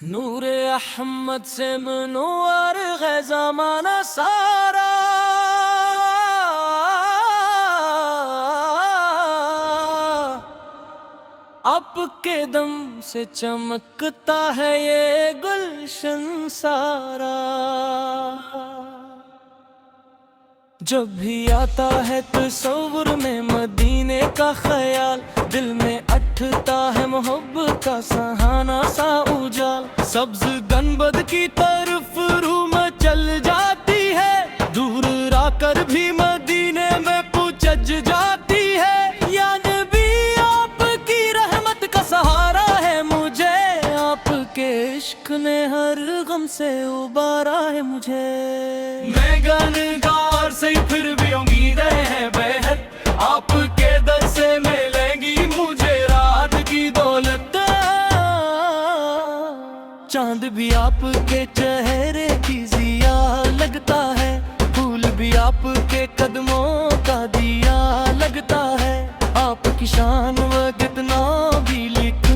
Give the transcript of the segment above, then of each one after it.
نور احمد سے منور ہے زمانہ سارا، آپ کے دم سے چمکتا ہے یہ گلشن سارا۔ جب بھی آتا ہے تصور میں مدینے کا خیال، دل میں اٹھتا ہے محبت کا سہانا سا اجال۔ سبز گنبد کی طرف روح میں چل جاتی ہے، دور را کر بھی مدینے میں پچج جاتی ہے۔ یا نبی آپ کی رحمت کا سہارا ہے مجھے، آپ کے عشق نے ہر غم سے ابارا ہے مجھے۔ میں گنگار سے پھر بھی امیدیں ہیں بہت، آپ کے در سے ملیں گی مجھے رات کی دولت۔ چاند بھی آپ کے چہرے کی ضیا لگتا ہے، پھول بھی آپ کے قدموں کا دیا لگتا ہے۔ آپ کی شان و کتنا بھی لکھ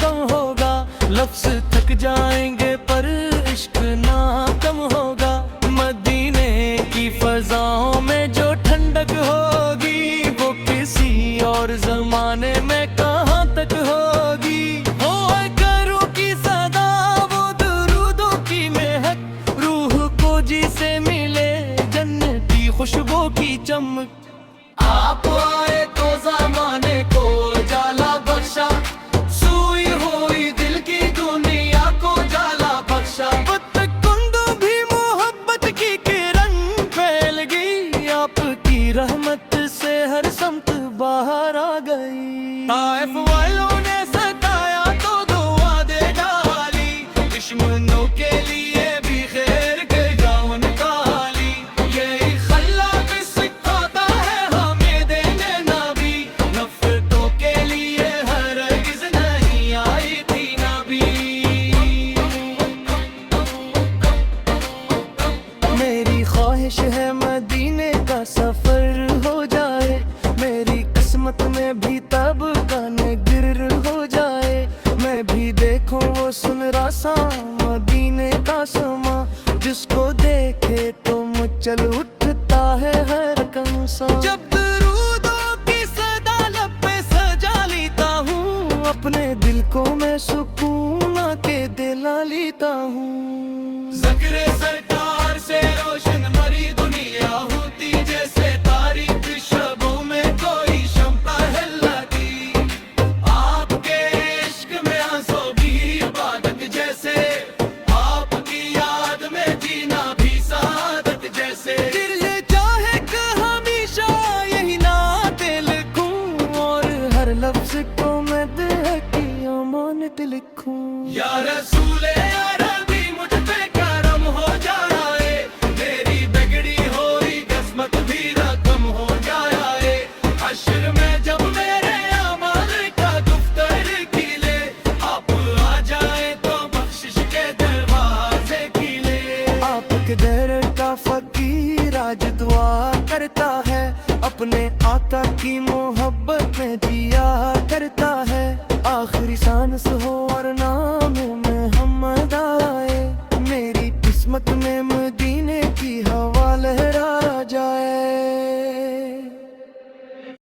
کم ہوگا، لفظ تھک جائیں گے پر عشق نہ کم ہوگا۔ مدینے کی فضاؤں میں جو ٹھنڈک ہوگی، وہ کسی اور زمانے میں کہاں تک ہوگی۔ ہو کروں کی صدا وہ درودوں کی مہک، روح کو جی سے ملے جنتی خوشبو کی چمک۔ آپ آئے تو زمانے کو جالا بخشا، سوئی ہوئی دل کی دنیا کو جالا بخشا۔ کندو بھی محبت کی کرن پھیل گئی، آپ کی رحمت سے ہر سمت باہر آ گئی۔ طائف والوں نے ستایا تو دعا دے ڈالی، دشمنوں کے لیے بھی خیر کے گاؤں نکالی۔ یہی خلاق سکھاتا ہے ہمیں دینے نبی، نفرتوں کے لیے ہرگز نہیں آئی تھی نبی۔ میری خواہش ہے مدینے کا سفر ہو جائے، میری قسمت میں بھی تب گانے گر ہو جائے۔ میں بھی دیکھوں وہ سنرا سا مدینے کا سما، جس کو دیکھے تو مچل اٹھتا ہے ہر کمسا۔ جب درودوں کی صدا لب پہ سجا لیتا ہوں، اپنے دل کو میں سکون آ کے دلا لیتا ہوں۔ ذکر سرکار سے روشن مری دنیا ہوتی، جیسے تاریک شبوں میں کوئی شمع پہلاتی۔ آپ کے عشق میں آنسو بھی عبادت جیسے، آپ کی یاد میں جینا بھی سعادت جیسے۔ دل یہ چاہے کہ ہمیشہ یہی نعتیں لکھوں، اور ہر لفظ کو میں دل کی امانت لکھوں۔ یا رسول عربی مجھ پہ کرم ہو جائے، میری بگڑی ہوئی قسمت بھی رقم ہو جائے۔ حشر میں جب میرے اعمال کا دفتر کھلے، آپ آ جائیں تو بخشش کے دروازے کھلے۔ آپ کے در کا فقیر آج دعا کرتا ہے، اپنے آقا کی محبت میں جیا کرتا ہے۔ آخری سانس ہو اور نام